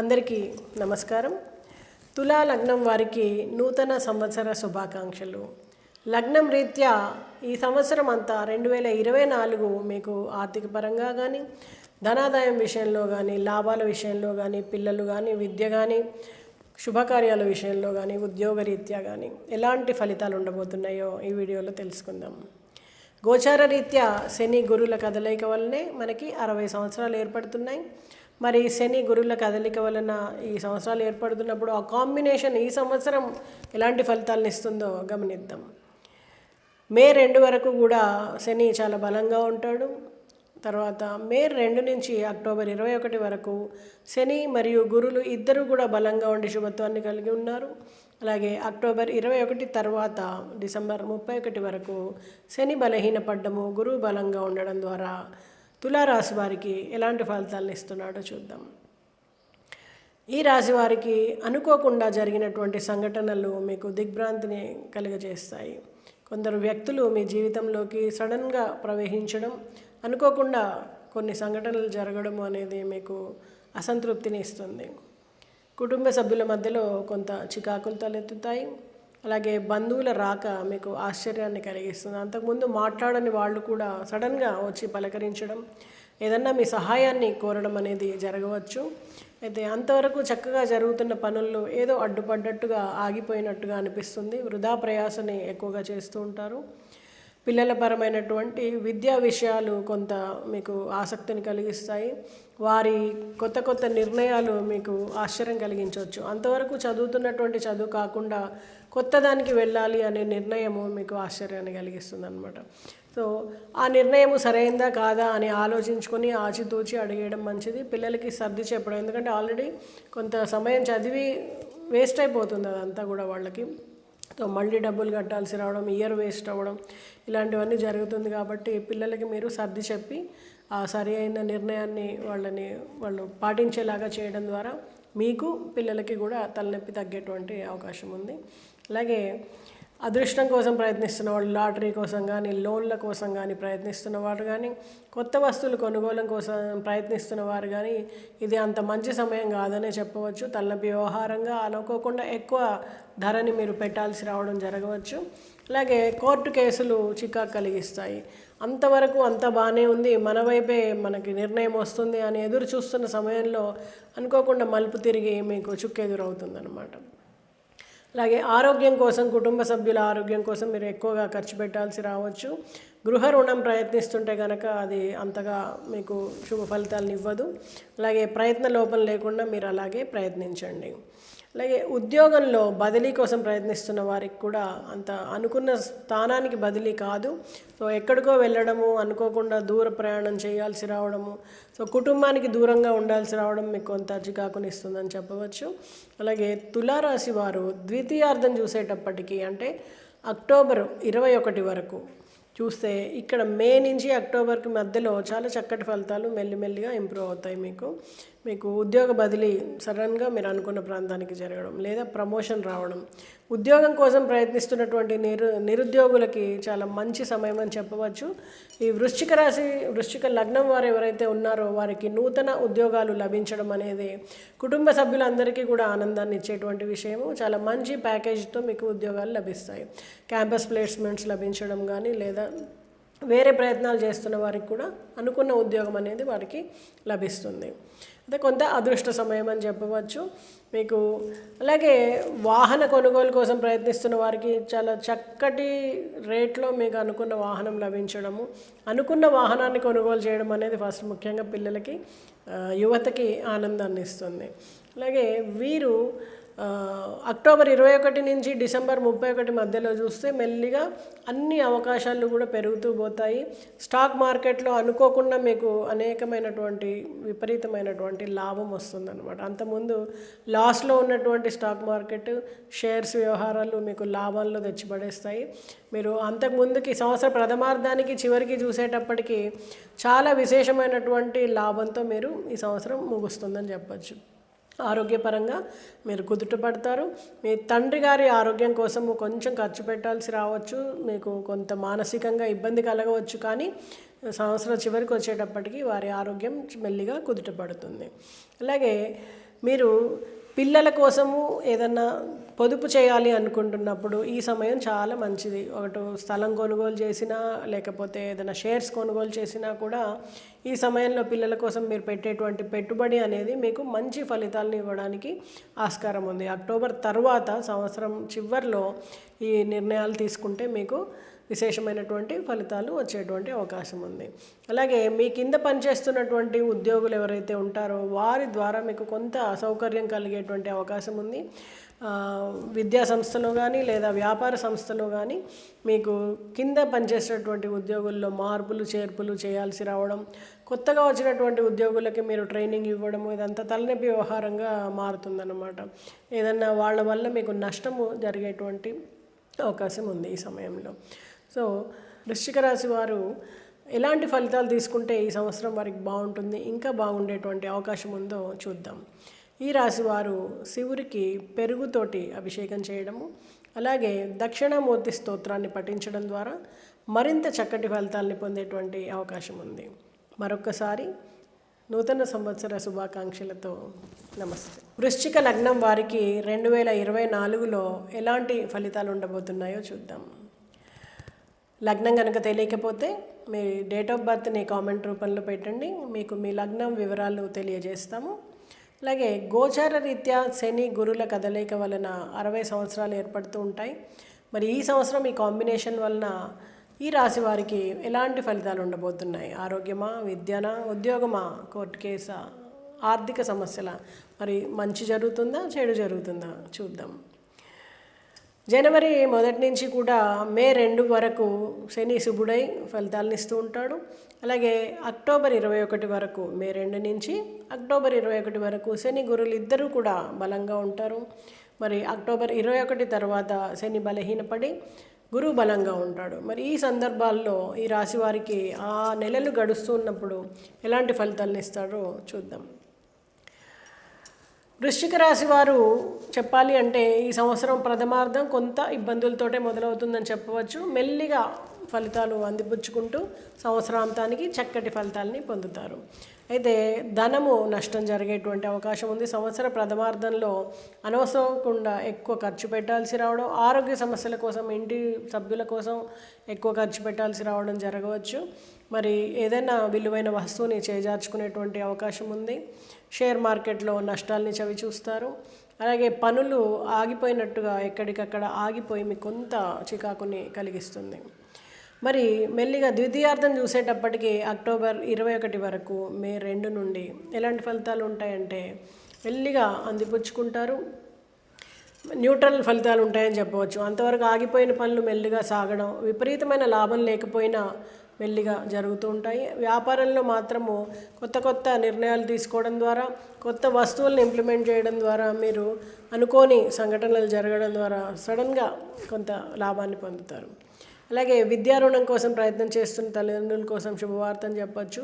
అందరికీ నమస్కారం. తులా లగ్నం వారికి నూతన సంవత్సర శుభాకాంక్షలు. లగ్నం రీత్యా ఈ సంవత్సరం అంతా 2024 మీకు ఆర్థిక పరంగా కానీ, ధనాదాయం విషయంలో కానీ, లాభాల విషయంలో కానీ, పిల్లలు కానీ, విద్య కానీ, శుభకార్యాల విషయంలో కానీ, ఉద్యోగ రీత్యా కానీ ఎలాంటి ఫలితాలు ఉండబోతున్నాయో ఈ వీడియోలో తెలుసుకుందాం. గోచార రీత్యా శని గురుల కదలిక వల్లనే మనకి 60 సంవత్సరాలు ఏర్పడుతున్నాయి. మరి శని గురుల కదలిక వలన ఈ సంవత్సరాలు ఏర్పడుతున్నప్పుడు ఆ కాంబినేషన్ ఈ సంవత్సరం ఎలాంటి ఫలితాలను ఇస్తుందో గమనిద్దాం. మే 2 వరకు కూడా శని చాలా బలంగా ఉంటాడు. తర్వాత మే 2 నుంచి అక్టోబర్ 21 వరకు శని మరియు గురులు ఇద్దరు కూడా బలంగా ఉండి శుభత్వాన్ని కలిగి ఉన్నారు. అలాగే అక్టోబర్ 21 తర్వాత డిసెంబర్ 31 వరకు శని బలహీనపడ్డము, గురువు బలంగా ఉండడం ద్వారా తులారాశి వారికి ఎలాంటి ఫలితాలను ఇస్తున్నాడో చూద్దాం. ఈ రాశి వారికి అనుకోకుండా జరిగినటువంటి సంఘటనలు మీకు దిగ్భ్రాంతిని కలిగజేస్తాయి. కొందరు వ్యక్తులు మీ జీవితంలోకి సడన్గా ప్రవేశించడం, అనుకోకుండా కొన్ని సంఘటనలు జరగడం అనేది మీకు అసంతృప్తిని ఇస్తుంది. కుటుంబ సభ్యుల మధ్యలో కొంత చికాకులు తలెత్తుతాయి. అలాగే బంధువుల రాక మీకు ఆశ్చర్యాన్ని కలిగిస్తుంది. అంతకుముందు మాట్లాడని వాళ్ళు కూడా సడన్గా వచ్చి పలకరించడం, ఏదన్నా మీ సహాయాన్ని కోరడం అనేది జరగవచ్చు. అయితే అంతవరకు చక్కగా జరుగుతున్న పనుల్లో ఏదో అడ్డుపడ్డట్టుగా, ఆగిపోయినట్టుగా అనిపిస్తుంది. వృధా ప్రయాసని ఎక్కువగా చేస్తూ ఉంటారు. పిల్లల పరమైనటువంటి విద్యా విషయాలు కొంత మీకు ఆసక్తిని కలిగిస్తాయి. వారి కొత్త కొత్త నిర్ణయాలు మీకు ఆశ్చర్యం కలిగించవచ్చు. అంతవరకు చదువుతున్నటువంటి చదువు కాకుండా కొత్త దానికి వెళ్ళాలి అనే నిర్ణయము మీకు ఆశ్చర్యాన్ని కలిగిస్తుంది అన్నమాట. సో ఆ నిర్ణయము సరైందా కాదా అని ఆలోచించుకొని ఆచితూచి అడిగేయడం మంచిది. పిల్లలకి సర్ది చెప్పడం, ఎందుకంటే ఆల్రెడీ కొంత సమయం చదివి వేస్ట్ అయిపోతుంది అదంతా కూడా వాళ్ళకి. సో మళ్ళీ డబ్బులు కట్టాల్సి రావడం, ఇయర్ వేస్ట్ అవ్వడం ఇలాంటివన్నీ జరుగుతుంది. కాబట్టి పిల్లలకి మీరు సర్ది చెప్పి ఆ సరి అయిన నిర్ణయాన్ని వాళ్ళు పాటించేలాగా చేయడం ద్వారా మీకు పిల్లలకి కూడా తలనొప్పి తగ్గేటువంటి అవకాశం ఉంది. అలాగే అదృష్టం కోసం ప్రయత్నిస్తున్న వాళ్ళు, లాటరీ కోసం కానీ, లోన్ల కోసం కానీ ప్రయత్నిస్తున్న వారు కానీ, కొత్త వస్తువులు కొనుగోలు కోసం ప్రయత్నిస్తున్న వారు కానీ ఇది అంత మంచి సమయం కాదనే చెప్పవచ్చు. తలనొప్పి వ్యవహారంగా అనుకోకుండా ఎక్కువ ధరని మీరు పెట్టాల్సి రావడం జరగవచ్చు. అలాగే కోర్టు కేసులు చికాకు కలిగిస్తాయి. అంతవరకు అంత బాగానే ఉంది, మన వైపే మనకి నిర్ణయం వస్తుంది అని ఎదురు చూస్తున్న సమయంలో అనుకోకుండా మలుపు తిరిగి మీకు చుక్కెదురవుతుంది అన్నమాట. అలాగే ఆరోగ్యం కోసం, కుటుంబ సభ్యుల ఆరోగ్యం కోసం మీరు ఎక్కువగా ఖర్చు పెట్టాల్సి రావచ్చు. గృహ రుణం ప్రయత్నిస్తుంటే కనుక అది అంతగా మీకు శుభ ఫలితాలను ఇవ్వదు. అలాగే ప్రయత్న లోపం లేకుండా మీరు అలాగే ప్రయత్నించండి. అలాగే ఉద్యోగంలో బదిలీ కోసం ప్రయత్నిస్తున్న వారికి కూడా అంత అనుకున్న స్థానానికి బదిలీ కాదు. సో ఎక్కడికో వెళ్ళడము, అనుకోకుండా దూర ప్రయాణం చేయాల్సి రావడము, సో కుటుంబానికి దూరంగా ఉండాల్సి రావడం మీకు కొంత చికాకునిస్తుందని చెప్పవచ్చు. అలాగే తులారాశి వారు ద్వితీయార్థం చూసేటప్పటికీ, అంటే అక్టోబర్ 21 వరకు చూస్తే ఇక్కడ మే నుంచి అక్టోబర్కి మధ్యలో చాలా చక్కటి ఫలితాలు మెల్లిమెల్లిగా ఇంప్రూవ్ అవుతాయి. మీకు ఉద్యోగ బదిలీ సడన్గా మీరు అనుకున్న ప్రాంతానికి జరగడం, లేదా ప్రమోషన్ రావడం, ఉద్యోగం కోసం ప్రయత్నిస్తున్నటువంటి నిరుద్యోగులకి చాలా మంచి సమయం అని చెప్పవచ్చు. ఈ వృశ్చిక లగ్నం వారు ఎవరైతే ఉన్నారో వారికి నూతన ఉద్యోగాలు లభించడం అనేది కుటుంబ సభ్యులందరికీ కూడా ఆనందాన్ని ఇచ్చేటువంటి విషయము. చాలా మంచి ప్యాకేజ్తో మీకు ఉద్యోగాలు లభిస్తాయి. క్యాంపస్ ప్లేస్మెంట్స్ లభించడం కానీ, లేదా వేరే ప్రయత్నాలు చేస్తున్న వారికి కూడా అనుకున్న ఉద్యోగం అనేది వారికి లభిస్తుంది. అదే కొంత అదృష్ట సమయం అని చెప్పవచ్చు మీకు. అలాగే వాహన కొనుగోలు కోసం ప్రయత్నిస్తున్న వారికి చాలా చక్కటి రేట్లో మీకు అనుకున్న వాహనం లభించడము, అనుకున్న వాహనాన్ని కొనుగోలు చేయడం అనేది ఫస్ట్ ముఖ్యంగా పిల్లలకి, యువతకి ఆనందాన్ని ఇస్తుంది. అలాగే వీరు అక్టోబర్ 21 నుంచి డిసెంబర్ 31 మధ్యలో చూస్తే మెల్లిగా అన్ని అవకాశాలు కూడా పెరుగుతూ పోతాయి. స్టాక్ మార్కెట్లో అనుకోకుండా మీకు అనేకమైనటువంటి విపరీతమైనటువంటి లాభం వస్తుందన్నమాట. అంతకుముందు లాస్లో ఉన్నటువంటి స్టాక్ మార్కెట్ షేర్స్ వ్యవహారాలు మీకు లాభాల్లో తెచ్చిపడేస్తాయి. మీరు అంతకుముందుకి సంవత్సర ప్రథమార్థానికి చివరికి చూసేటప్పటికి చాలా విశేషమైనటువంటి లాభంతో మీరు ఈ సంవత్సరం ముగుస్తుందని చెప్పచ్చు. ఆరోగ్యపరంగా మీరు కుదుట పడతారు. మీ తండ్రి గారి ఆరోగ్యం కోసం కొంచెం ఖర్చు పెట్టాల్సి రావచ్చు. మీకు కొంత మానసికంగా ఇబ్బంది కలగవచ్చు, కానీ సంవత్సరం చివరికి వచ్చేటప్పటికి వారి ఆరోగ్యం మెల్లిగా కుదుట పడుతుంది. అలాగే మీరు పిల్లల కోసము ఏదన్నా పొదుపు చేయాలి అనుకుంటున్నప్పుడు ఈ సమయం చాలా మంచిది. ఒకటి స్థలం కొనుగోలు చేసినా, లేకపోతే ఏదైనా షేర్స్ కొనుగోలు చేసినా కూడా ఈ సమయంలో పిల్లల కోసం మీరు పెట్టేటువంటి పెట్టుబడి అనేది మీకు మంచి ఫలితాలను ఇవ్వడానికి ఆస్కారం ఉంది. అక్టోబర్ తర్వాత సంవత్సరం చివరిలో ఈ నిర్ణయాలు తీసుకుంటే మీకు విశేషమైనటువంటి ఫలితాలు వచ్చేటువంటి అవకాశం ఉంది. అలాగే మీ కింద పనిచేస్తున్నటువంటి ఉద్యోగులు ఎవరైతే ఉంటారో వారి ద్వారా మీకు కొంత అసౌకర్యం కలిగేటువంటి అవకాశం ఉంది. విద్యా సంస్థలో కానీ లేదా వ్యాపార సంస్థలో కానీ మీకు కింద పనిచేసేటువంటి ఉద్యోగుల్లో మార్పులు చేర్పులు చేయాల్సి రావడం, కొత్తగా వచ్చినటువంటి ఉద్యోగులకి మీరు ట్రైనింగ్ ఇవ్వడము, ఇదంతా తలనొప్పి వ్యవహారంగా మారుతుందన్నమాట. ఏదన్నా వాళ్ళ వల్ల మీకు నష్టము జరిగేటువంటి అవకాశం ఉంది ఈ సమయంలో. సో వృశ్చిక రాశి వారు ఎలాంటి ఫలితాలు తీసుకుంటే ఈ సంవత్సరం వారికి బాగుంటుంది, ఇంకా బాగుండేటువంటి అవకాశం ఉందో చూద్దాం. ఈ రాశి వారు శివుడికి పెరుగుతోటి అభిషేకం చేయడము, అలాగే దక్షిణామూర్తి స్తోత్రాన్ని పఠించడం ద్వారా మరింత చక్కటి ఫలితాలని పొందేటువంటి అవకాశం ఉంది. మరొక్కసారి నూతన సంవత్సర శుభాకాంక్షలతో నమస్తే. వృశ్చిక లగ్నం వారికి 2024లో ఎలాంటి ఫలితాలు ఉండబోతున్నాయో చూద్దాం. లగ్నం కనుక తెలియకపోతే మీ డేట్ ఆఫ్ బర్త్ని కామెంట్ రూపంలో పెట్టండి, మీకు మీ లగ్నం వివరాలు తెలియజేస్తాము. అలాగే గోచార రీత్యా శని గురుల కదలిక వలన 60 సంవత్సరాలు ఏర్పడుతూ ఉంటాయి. మరి ఈ సంవత్సరం ఈ కాంబినేషన్ వలన ఈ రాశి వారికి ఎలాంటి ఫలితాలు ఉండబోతున్నాయి? ఆరోగ్యమా, విద్యనా, ఉద్యోగమా, కోర్టు కేసా, ఆర్థిక సమస్యల? మరి మంచి జరుగుతుందా, చెడు జరుగుతుందా చూద్దాం. జనవరి 1 నుంచి కూడా మే 2 వరకు శని శుభుడై ఫలితాలను ఇస్తూ ఉంటాడు. అలాగే అక్టోబర్ 21 వరకు, మే 2 నుంచి అక్టోబర్ 21 వరకు శని గురులు ఇద్దరూ కూడా బలంగా ఉంటారు. మరి అక్టోబర్ 21 తర్వాత శని బలహీనపడి గురువు బలంగా ఉంటాడు. మరి ఈ సందర్భాల్లో ఈ రాశి వారికి ఆ నెలలు గడుస్తున్నప్పుడు ఎలాంటి ఫలితాలను ఇస్తాడో చూద్దాం. వృశ్చిక రాశి వారు చెప్పాలి అంటే ఈ సంవత్సరం ప్రథమార్థం కొంత ఇబ్బందులతోటే మొదలవుతుందని చెప్పవచ్చు. మెల్లిగా ఫలితాలు అందిపుచ్చుకుంటూ సంవత్సరాంతానికి చక్కటి ఫలితాలని పొందుతారు. అయితే ధనము నష్టం జరిగేటువంటి అవకాశం ఉంది. సంవత్సర ప్రథమార్థంలో అనవసరంగా ఎక్కువ ఖర్చు పెట్టాల్సి రావడం, ఆరోగ్య సమస్యల కోసం, ఇంటి సభ్యుల కోసం ఎక్కువ ఖర్చు పెట్టాల్సి రావడం జరగవచ్చు. మరి ఏదైనా విలువైన వస్తువుని చేజార్చుకునేటువంటి అవకాశం ఉంది. షేర్ మార్కెట్లో నష్టాలని చవి చూస్తారు. అలాగే పనులు ఆగిపోయినట్టుగా ఎక్కడికక్కడ ఆగిపోయి మీకు కొంత చికాకుని కలిగిస్తుంది. మరి మెల్లిగా ద్వితీయార్థం చూసేటప్పటికి అక్టోబర్ 21 వరకు, మే 2 నుండి ఎలాంటి ఫలితాలు ఉంటాయంటే మెల్లిగా అందిపుచ్చుకుంటారు. న్యూట్రల్ ఫలితాలు ఉంటాయని చెప్పవచ్చు. అంతవరకు ఆగిపోయిన పనులు మెల్లిగా సాగడం, విపరీతమైన లాభం లేకపోయినా మెల్లిగా జరుగుతూ ఉంటాయి. వ్యాపారంలో మాత్రము కొత్త కొత్త నిర్ణయాలు తీసుకోవడం ద్వారా, కొత్త వస్తువులను ఇంప్లిమెంట్ చేయడం ద్వారా, మీరు అనుకోని సంఘటనలు జరగడం ద్వారా సడన్గా కొంత లాభాన్ని పొందుతారు. అలాగే విద్యా రుణం కోసం ప్రయత్నం చేస్తున్న తల్లిదండ్రుల కోసం శుభవార్త అని చెప్పచ్చు.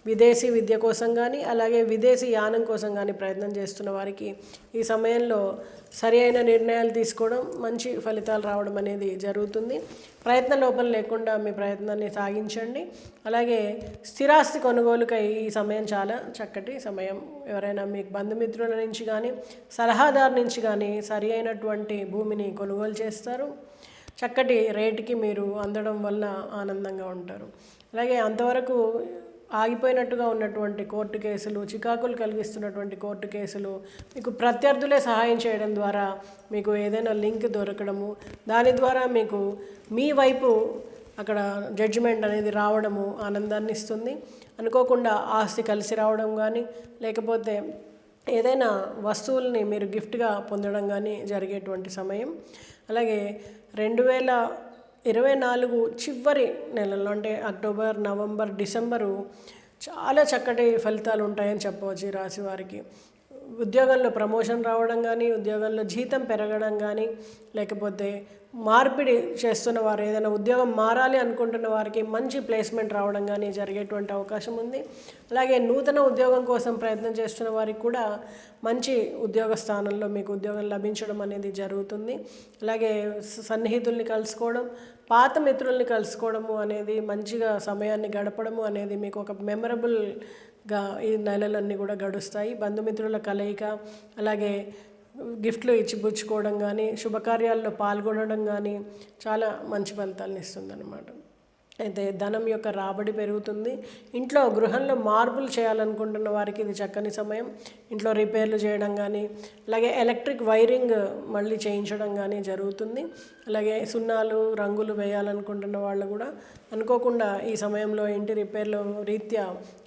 విదేశీ విద్య కోసం కానీ, అలాగే విదేశీ యానం కోసం కానీ ప్రయత్నం చేస్తున్న వారికి ఈ సమయంలో సరి అయిన నిర్ణయాలు తీసుకోవడం, మంచి ఫలితాలు రావడం అనేది జరుగుతుంది. ప్రయత్న లోపం లేకుండా మీ ప్రయత్నాన్ని సాగించండి. అలాగే స్థిరాస్తి కొనుగోలుకై ఈ సమయం చాలా చక్కటి సమయం. ఎవరైనా మీకు బంధుమిత్రుల నుంచి కానీ, సలహాదారు నుంచి కానీ సరి అయినటువంటి భూమిని కొనుగోలు చేస్తారు. చక్కటి రేటుకి మీరు అందడం వల్ల ఆనందంగా ఉంటారు. అలాగే అంతవరకు ఆగిపోయినట్టుగా ఉన్నటువంటి కోర్టు కేసులు, చికాకులు కలిగిస్తున్నటువంటి కోర్టు కేసులు మీకు ప్రత్యర్థులే సహాయం చేయడం ద్వారా మీకు ఏదైనా లింక్ దొరకడము, దాని ద్వారా మీకు మీ వైపు అక్కడ జడ్జిమెంట్ అనేది రావడము ఆనందాన్ని ఇస్తుంది. అనుకోకుండా ఆస్తి కలిసి రావడం కానీ, లేకపోతే ఏదైనా వస్తువుల్ని మీరు గిఫ్ట్గా పొందడం కానీ జరిగేటువంటి సమయం. అలాగే 2024 చివరి నెలల్లో అంటే అక్టోబర్, నవంబర్, డిసెంబరు చాలా చక్కటి ఫలితాలు ఉంటాయని చెప్పవచ్చు ఈ రాశి వారికి. ఉద్యోగంలో ప్రమోషన్ రావడం కానీ, ఉద్యోగంలో జీతం పెరగడం కానీ, లేకపోతే మార్పిడి చేస్తున్న వారు ఏదైనా ఉద్యోగం మారాలి అనుకుంటున్న వారికి మంచి ప్లేస్మెంట్ రావడం కానీ జరిగేటువంటి అవకాశం ఉంది. అలాగే నూతన ఉద్యోగం కోసం ప్రయత్నం చేస్తున్న వారికి కూడా మంచి ఉద్యోగ స్థానంలో మీకు ఉద్యోగం లభించడం అనేది జరుగుతుంది. అలాగే సన్నిహితుల్ని కలుసుకోవడం, పాత మిత్రుల్ని కలుసుకోవడము అనేది, మంచిగా సమయాన్ని గడపడము అనేది మీకు ఒక మెమరబుల్ ఈ నెలలన్నీ కూడా గడుస్తాయి. బంధుమిత్రుల కలయిక, అలాగే గిఫ్ట్లు ఇచ్చి పుచ్చుకోవడం కానీ, శుభకార్యాల్లో పాల్గొనడం కానీ చాలా మంచి ఫలితాలను ఇస్తుందన్నమాట. అయితే ధనం యొక్క రాబడి పెరుగుతుంది. ఇంట్లో గృహంలో మార్పులు చేయాలనుకుంటున్న వారికి ఇది చక్కని సమయం. ఇంట్లో రిపేర్లు చేయడం కానీ, అలాగే ఎలక్ట్రిక్ వైరింగ్ మళ్ళీ చేయించడం కానీ జరుగుతుంది. అలాగే సున్నాలు రంగులు వేయాలనుకుంటున్న వాళ్ళు కూడా అనుకోకుండా ఈ సమయంలో ఇంటి రిపేర్లు రీత్యా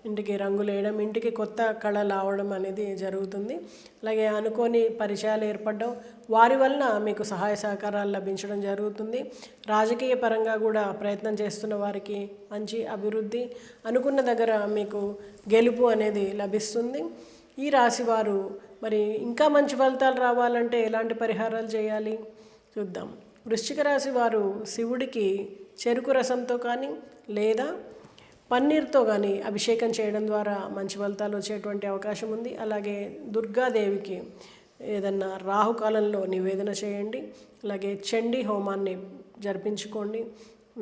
ఇంటికి రంగులు వేయడం, ఇంటికి కొత్త కళ రావడం అనేది జరుగుతుంది. అలాగే అనుకోని పరిచయాలు ఏర్పడడం, వారి వలన మీకు సహాయ సహకారాలు లభించడం జరుగుతుంది. రాజకీయ పరంగా కూడా ప్రయత్నం చేస్తున్న వారికి మంచి అభివృద్ధి, అనుకున్న దగ్గర మీకు గెలుపు అనేది లభిస్తుంది. ఈ రాశి వారు మరి ఇంకా మంచి ఫలితాలు రావాలంటే ఎలాంటి పరిహారాలు చేయాలి చూద్దాం. వృశ్చిక రాశి వారు శివుడికి చెరుకు రసంతో కానీ లేదా పన్నీర్తో కానీ అభిషేకం చేయడం ద్వారా మంచి ఫలితాలు వచ్చేటువంటి అవకాశం ఉంది. అలాగే దుర్గాదేవికి ఏదన్నా రాహుకాలంలో నివేదన చేయండి. అలాగే చండీ హోమాన్ని జరిపించుకోండి.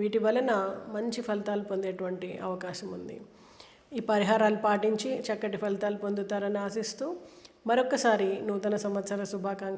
వీటి వలన మంచి ఫలితాలు పొందేటువంటి అవకాశం ఉంది. ఈ పరిహారాలు పాటించి చక్కటి ఫలితాలు పొందుతారని ఆశిస్తూ మరొకసారి నూతన సంవత్సర శుభాకాంక్షలు.